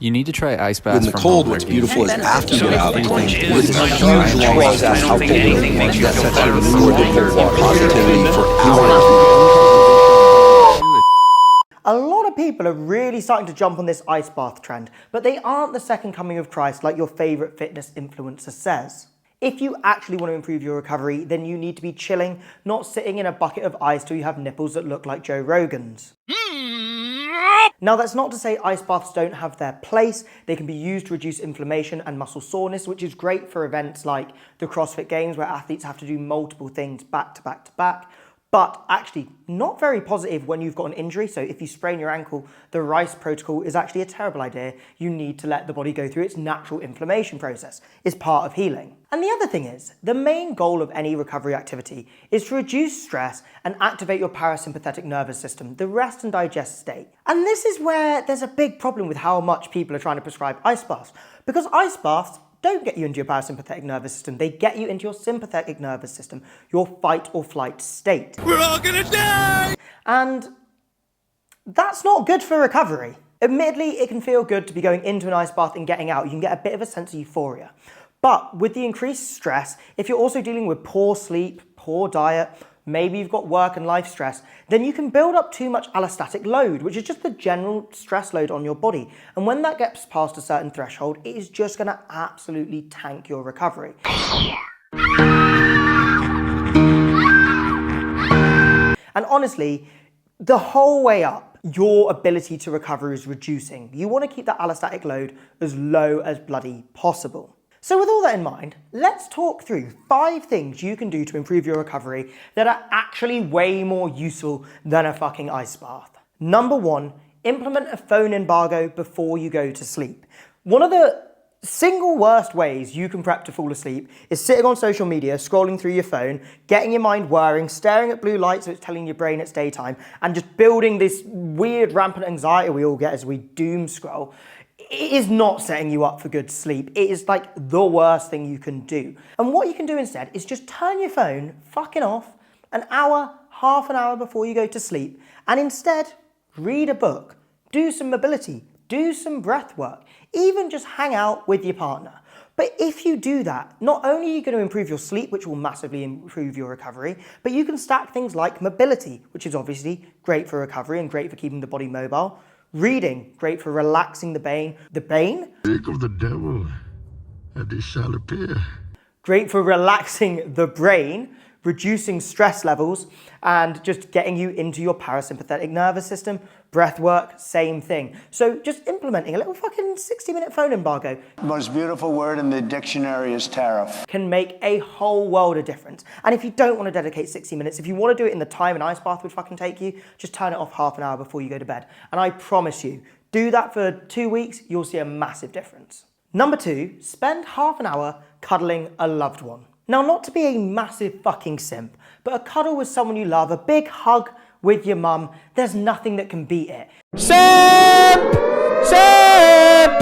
You need to try ice baths. In the cold, what's beautiful is after you get out, with this huge long process, how cold it that sets you in a more difficult positivity for hours. A lot of people are really starting to jump on this ice bath trend, but they aren't the second coming of Christ like your favourite fitness influencer says. If you actually want to improve your recovery, then you need to be chilling, not sitting in a bucket of ice till you have nipples that look like Joe Rogan's. Now, that's not to say ice baths don't have their place. They can be used to reduce inflammation and muscle soreness, which is great for events like the CrossFit Games, where athletes have to do multiple things back to back to back. But actually not very positive when you've got an injury. So if you sprain your ankle, the RICE protocol is actually a terrible idea. You need to let the body go through its natural inflammation process. It's part of healing. And the other thing is, the main goal of any recovery activity is to reduce stress and activate your parasympathetic nervous system, the rest and digest state. And this is where there's a big problem with how much people are trying to prescribe ice baths. Because ice baths don't get you into your parasympathetic nervous system. They get you into your sympathetic nervous system, your fight or flight state. We're all gonna die! And that's not good for recovery. Admittedly, it can feel good to be going into an ice bath and getting out. You can get a bit of a sense of euphoria. But with the increased stress, if you're also dealing with poor sleep, poor diet, maybe you've got work and life stress, then you can build up too much allostatic load, which is just the general stress load on your body. And when that gets past a certain threshold, it is just gonna absolutely tank your recovery. And honestly, the whole way up, your ability to recover is reducing. You wanna keep that allostatic load as low as bloody possible. So with all that in mind, let's talk through 5 things you can do to improve your recovery that are actually way more useful than a fucking ice bath. Number 1, implement a phone embargo before you go to sleep. One of the single worst ways you can prep to fall asleep is sitting on social media, scrolling through your phone, getting your mind whirring, staring at blue light so it's telling your brain it's daytime, and just building this weird rampant anxiety we all get as we doom scroll. It is not setting you up for good sleep. It is like the worst thing you can do. And what you can do instead is just turn your phone fucking off an hour, half an hour before you go to sleep, and instead read a book, do some mobility, do some breath work, even just hang out with your partner. But if you do that, not only are you going to improve your sleep, which will massively improve your recovery, but you can stack things like mobility, which is obviously great for recovery and great for keeping the body mobile. Reading, great for relaxing the brain. The brain? Speak of the devil, and he shall appear. Great for relaxing the brain, reducing stress levels, and just getting you into your parasympathetic nervous system. Breath work, same thing. So just implementing a little fucking 60-minute phone embargo. The most beautiful word in the dictionary is tariff. Can make a whole world of difference. And if you don't want to dedicate 60 minutes, if you want to do it in the time an ice bath would fucking take you, just turn it off half an hour before you go to bed. And I promise you, do that for 2 weeks, you'll see a massive difference. Number 2, spend half an hour cuddling a loved one. Now, not to be a massive fucking simp, but a cuddle with someone you love, a big hug with your mum, there's nothing that can beat it. Simp! Simp!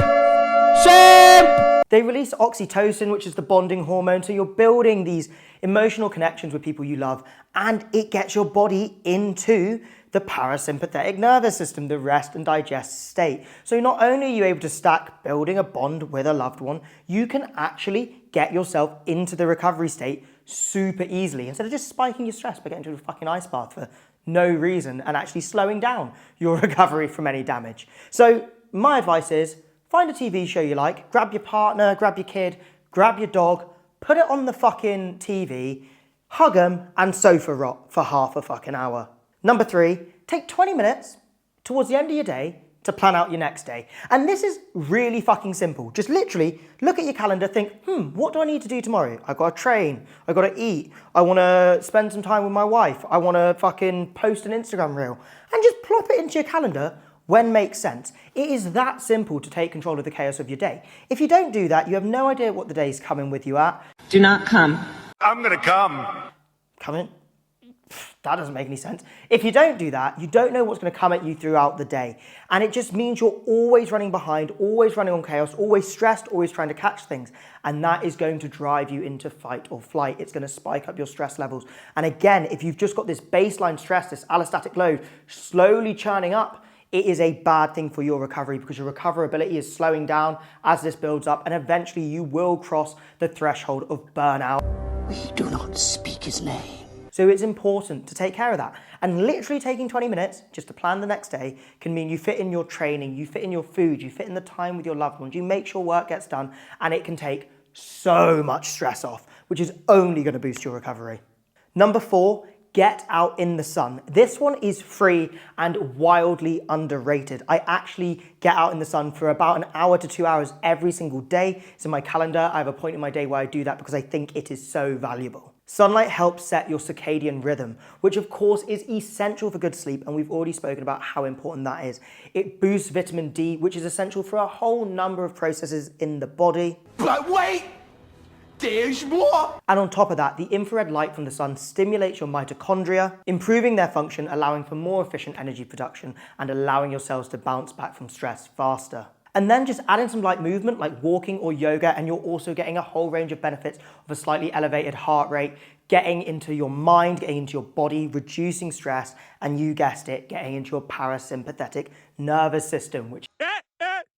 Simp! They release oxytocin, which is the bonding hormone, so you're building these emotional connections with people you love, and it gets your body into the parasympathetic nervous system, the rest and digest state. So not only are you able to stack building a bond with a loved one, you can actually get yourself into the recovery state super easily, instead of just spiking your stress by getting into a fucking ice bath for no reason and actually slowing down your recovery from any damage. So my advice is, find a TV show you like, grab your partner, grab your kid, grab your dog, put it on the fucking TV, hug them, and sofa rock for half a fucking hour. Number 3, take 20 minutes towards the end of your day to plan out your next day. And this is really fucking simple. Just literally look at your calendar, think, what do I need to do tomorrow? I've got to train, I've got to eat, I want to spend some time with my wife, I want to fucking post an Instagram reel, and just plop it into your calendar when makes sense. It is that simple to take control of the chaos of your day. If you don't do that, you have no idea what the day's coming with you at. Do not come. I'm gonna come. Coming? That doesn't make any sense. If you don't do that, you don't know what's going to come at you throughout the day. And it just means you're always running behind, always running on chaos, always stressed, always trying to catch things. And that is going to drive you into fight or flight. It's going to spike up your stress levels. And again, if you've just got this baseline stress, this allostatic load slowly churning up, it is a bad thing for your recovery because your recoverability is slowing down as this builds up, and eventually you will cross the threshold of burnout. We do not speak his name. So it's important to take care of that. And literally taking 20 minutes just to plan the next day can mean you fit in your training, you fit in your food, you fit in the time with your loved ones, you make sure work gets done, and it can take so much stress off, which is only going to boost your recovery. Number 4, get out in the sun. This one is free and wildly underrated. I actually get out in the sun for about an hour to 2 hours every single day. It's in my calendar. I have a point in my day where I do that because I think it is so valuable. Sunlight helps set your circadian rhythm, which of course is essential for good sleep, and we've already spoken about how important that is. It boosts vitamin D, which is essential for a whole number of processes in the body. But wait, there's more. And on top of that, the infrared light from the sun stimulates your mitochondria, improving their function, allowing for more efficient energy production and allowing your cells to bounce back from stress faster. And then just add in some light movement like walking or yoga, and you're also getting a whole range of benefits of a slightly elevated heart rate, getting into your mind, getting into your body, reducing stress, and you guessed it, getting into your parasympathetic nervous system, which...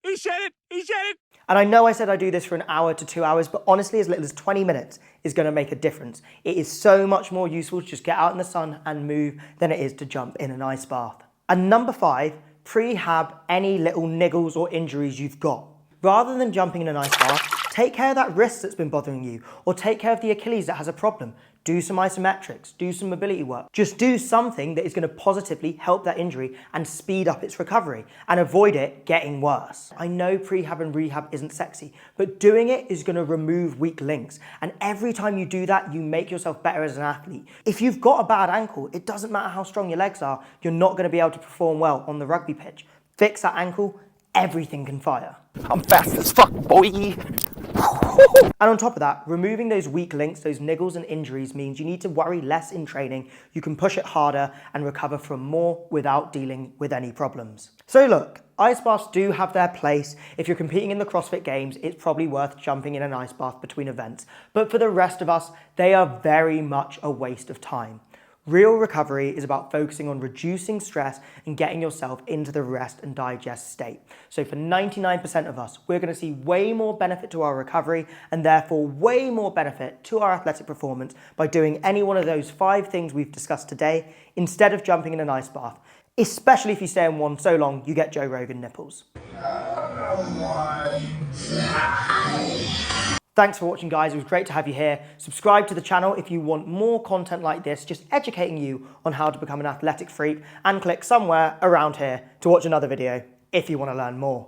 He said it, he said it. And I know I said I do this for an hour to 2 hours, but honestly, as little as 20 minutes is going to make a difference. It is so much more useful to just get out in the sun and move than it is to jump in an ice bath. And number 5, prehab any little niggles or injuries you've got. Rather than jumping in an ice bath, take care of that wrist that's been bothering you, or take care of the Achilles that has a problem. Do some isometrics, do some mobility work. Just do something that is going to positively help that injury and speed up its recovery and avoid it getting worse. I know prehab and rehab isn't sexy, but doing it is going to remove weak links. And every time you do that, you make yourself better as an athlete. If you've got a bad ankle, it doesn't matter how strong your legs are, you're not going to be able to perform well on the rugby pitch. Fix that ankle, everything can fire. I'm fast as fuck, boy. And on top of that, removing those weak links, those niggles and injuries means you need to worry less in training, you can push it harder and recover from more without dealing with any problems. So look, ice baths do have their place. If you're competing in the CrossFit Games, it's probably worth jumping in an ice bath between events. But for the rest of us, they are very much a waste of time. Real recovery is about focusing on reducing stress and getting yourself into the rest and digest state. So for 99% of us, we're going to see way more benefit to our recovery and therefore way more benefit to our athletic performance by doing any one of those 5 things we've discussed today instead of jumping in an ice bath, especially if you stay in one so long you get Joe Rogan nipples. Thanks for watching, guys. It was great to have you here. Subscribe to the channel if you want more content like this, just educating you on how to become an athletic freak, and click somewhere around here to watch another video if you want to learn more.